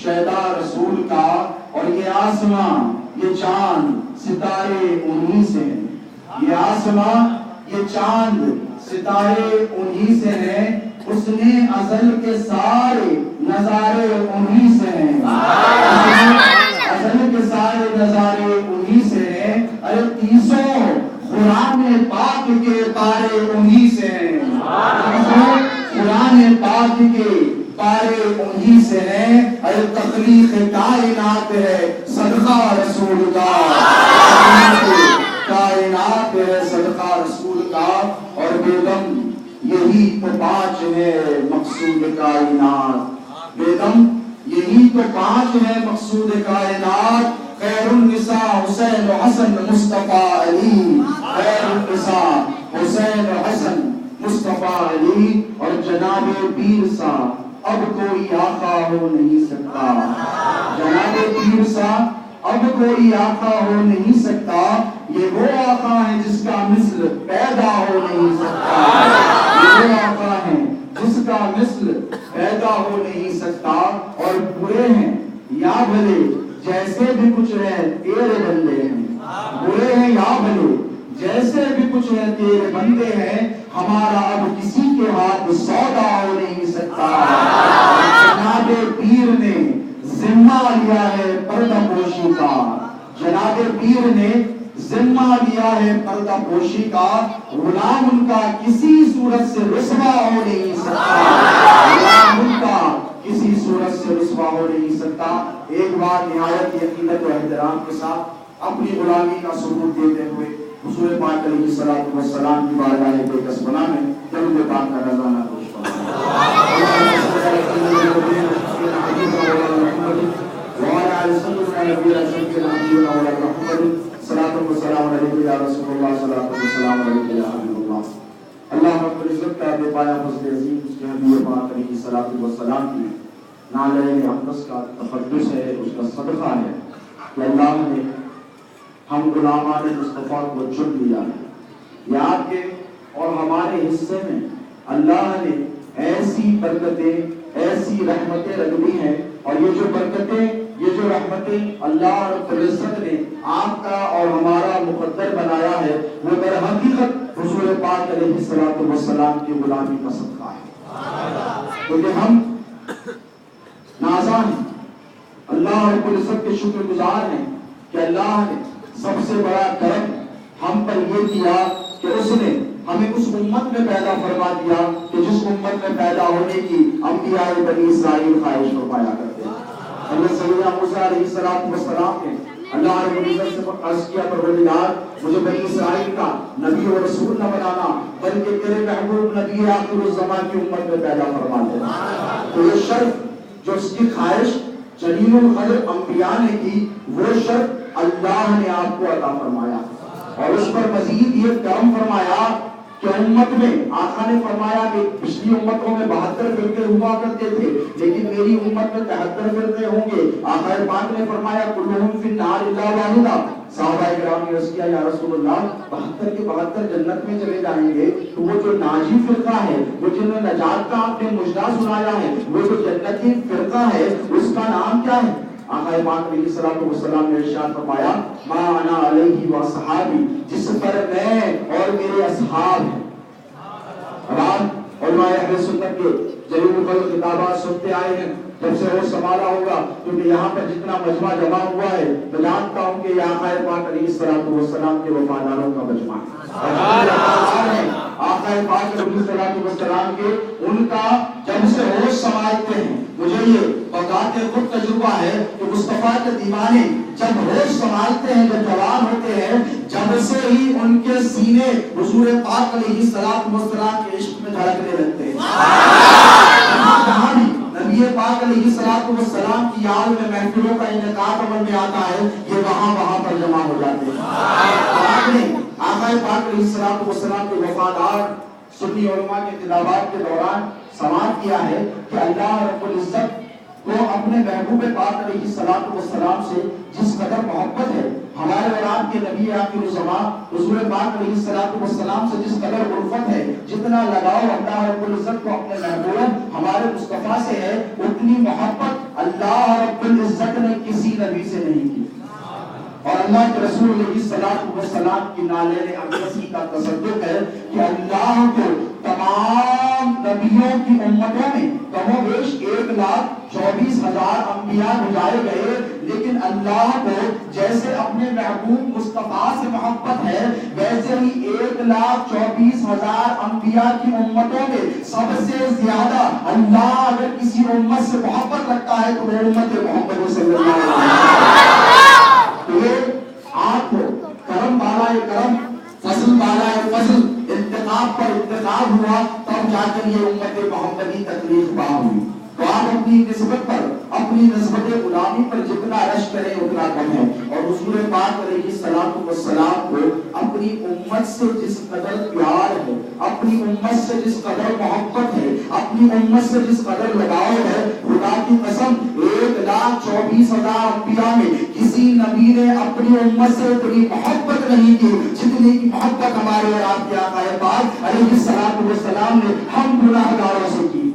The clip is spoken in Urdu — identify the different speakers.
Speaker 1: شیدا رسول کا، اور یہ آسمان یہ چاند ستارے انہی سے ہیں، یہ آسمان یہ چاند ستارے انہی سے ہیں، اس نے ازل کے سارے نظارے انہی سے ہیں، ازل کے سارے نظارے انہی سے ہیں، ارے تیسوں قرآن پاک کے پارے انہی سے ہیں، قرآن پاک کے پارے انہی سے ہیں، ارے تخلیق کائنات ہے صدقہ رسول کا، کائنات ہے صدقہ رسول کا، اور بیگم یہی تو پانچ ہے مقصود کائنات، بیگم یہی تو پانچ ہے مقصود کائنات، خیر النساء حسین و حسن مصطفیٰ علی، خیر النساء حسین و حسن مصطفیٰ علی، اور جناب پیر سا اب کوئی آقا ہو نہیں سکتا، جناب پیر سا اب کوئی آقا ہو نہیں سکتا، یہ وہ آقا ہے جس کا مثل پیدا ہو نہیں سکتا، یہ وہ آقا ہے جس کا مثل پیدا ہو نہیں سکتا، اور برے ہیں یا بھلے جیسے بھی کچھ ہے تیرے بندے ہیں، برے ہیں یا بھلے جیسے بھی کچھ ہے تیرے بندے ہیں، ہمارا اب کسی کے ہاتھ سودا ہو نہیں سکتا، جناب پیر نے ذمہ لیا ہے پردہ پوشی کا، جناب پیر نے ذمہ لیا ہے پردہ پوشی کا، غلام ان کا کسی صورت سے رسوا ہو نہیں سکتا، غلام ان کا کسی صورت سے رسوا ہو نہیں سکتا۔ ایک بار نہایت یقینت و احترام کے ساتھ اپنی غلامی کا ثبوت دیتے ہوئے حضور پاک علیہ الصلوۃ والسلام کی بارگاہ بے کسبنا میں درود پاک کا نذرانہ پیش اللہ رب العزت کا بے پایا فضل عظیم اس کے حبیب پاک علیہ الصلوۃ والسلام کی نالین اقدس کا تقدس ہے، اس کا صدقہ ہے کہ اللہ نے ہم غلامان مصطفیٰ کو چن لیا ہے، یہ آپ کے اور ہمارے حصے میں اللہ نے ایسی برکتیں ایسی رحمتیں رکھ دی ہیں، اور یہ جو برکتیں یہ جو رحمتیں اللہ رب العزت نے آپ کا اور ہمارا مقدر بنایا ہے، وہ در حقیقت حضور پاک علیہ الصلوۃ والسلام کی غلامی کا صدقہ ہے، کیونکہ ہم نازاں ہیں، اللہ رب العزت کے شکر گزار ہیں کہ اللہ نے سب سے بڑا کرم ہم پر یہ کیا کہ اس نے ہمیں اس امت میں پیدا فرما دیا کہ جس امت میں پیدا ہونے کی انبیاء بنی اسرائیل خواہش فرمایا کرتے ہیں۔ حضرت سیدنا موسیٰ علیہ السلام نے اللہ رب العزت سے عرض کیا، پروردگار مجھے بنی اسرائیل کا نبی و رسول نہ بنانا بلکہ تیرے محبوب نبی آخر الزمان کی امت میں پیدا فرما دے۔ تو یہ شرط جو اس کی خواہش جلیل القدر انبیاء نے کی، وہ شرط اللہ نے آپ کو عطا فرمایا، اور اس پر مزید یہ کرم فرمایا کہ امت میں آقا نے فرمایا کہ پچھلی امتوں میں 72 فرقے ہوا کرتے تھے، لیکن میری امت میں 73 فرقے ہوں گے۔ آقا پاک نے فرمایا کلہم فی النار الا واحدہ، صحابہ کرام نے عرض کیا یا رسول اللہ 72 کے 72 جنت میں چلے جائیں گے، تو وہ جو ناجی فرقہ ہے، وہ جنہوں نے نجات کا آپ نے مجدہ سنایا ہے، وہ جو جنتی فرقہ ہے اس کا نام کیا ہے؟ آقا پاک علیہ الصلوۃ والسلام نے ارشاد فرمایا ما انا علیہ و صحابی، جس پر میں اور میرے اصحاب ہیں۔ علماء اہل سنت کے جلیل القدر خطابات سنتے آئے ہیں، جب سے وہ سنبھالا ہوگا، کیونکہ یہاں پر جتنا مجمع جمع ہوا ہے میں جانتا ہوں کہ یہ آقا پاک علیہ الصلوۃ والسلام کے وفاداروں کا مجمع ہے۔ آقا پاک علیہ الصلوۃ والسلام کے ان کا جب سے ہوش سنبھالتے ہیں، مجھے یہ بذات خود تجربہ ہے کہ مصطفیٰ کے دیوانے جب ہوش سنبھالتے ہیں، جب جوان ہوتے ہیں، جب سے ہی ان کے سینے حضور پاک علیہ الصلوۃ والسلام کے عشق میں دھڑکنے لگتے ہیں۔ جہاں بھی نبی پاک علیہ الصلوۃ والسلام کی یاد میں محفلوں کا انعقاد عمل میں آتا ہے، یہ وہاں پر جمع ہو جاتے ہیں۔ آپ نے آقا پاک علیہ الصلوۃ والسلام کے وفادار سنی علماء کے خطابات کے دوران سماعت کیا ہے کہ اللہ رب العزت کو اپنے محبوب پاک علیہ الصلوۃ والسلام سے جس قدر محبت ہے، ہمارے اور آپ کے نبی آخر الزمان حضور پاک علیہ الصلوۃ والسلام سے جس قدر الفت ہے، جتنا لگاؤ اللہ رب العزت کو اپنے محبوب ہمارے مصطفیٰ سے ہے، اتنی محبت اللہ رب العزت نے کسی نبی سے نہیں کی، اور اللہ کے رسول علیہ السلام کی نالے اقدسی کا تصدق ہے کہ اللہ کو تمام نبیوں کی امتوں میں کم و بیش 1,24,000 انبیاء بھیجائے گئے، لیکن اللہ کو جیسے اپنے محبوب مصطفیٰ سے محبت ہے ویسے ہی 1,24,000 انبیاء کی امتوں میں سب سے زیادہ اللہ اگر کسی امت سے محبت رکھتا ہے تو وہ امت محمد صلی اللہ علیہ وسلم۔ آپ کو کرم والا کرم، فضل والا فضل، انتخاب پر انتخاب ہوا، تب جا کر یہ امت محمدی تکلیف پا ہوئی۔ تو آپ اپنی نسبت پر، اپنی نسبت غلامی پر جتنا رش کریں اتنا کم ہے، اور حضور پاک علیہ الصلوۃ والسلام کو اپنی امت سے جس قدر پیار ہے، اپنی امت سے جس قدر محبت ہے، اپنی امت سے جس قدر لگاؤ ہے، خدا کی قسم 1,24,000 انبیاء میں کسی نبی نے اپنی امت سے اتنی محبت نہیں کی جتنی کی محبت ہمارے اور آپ کے آقا پاک علیہ الصلوۃ والسلام نے ہم گناہگاروں سے کی۔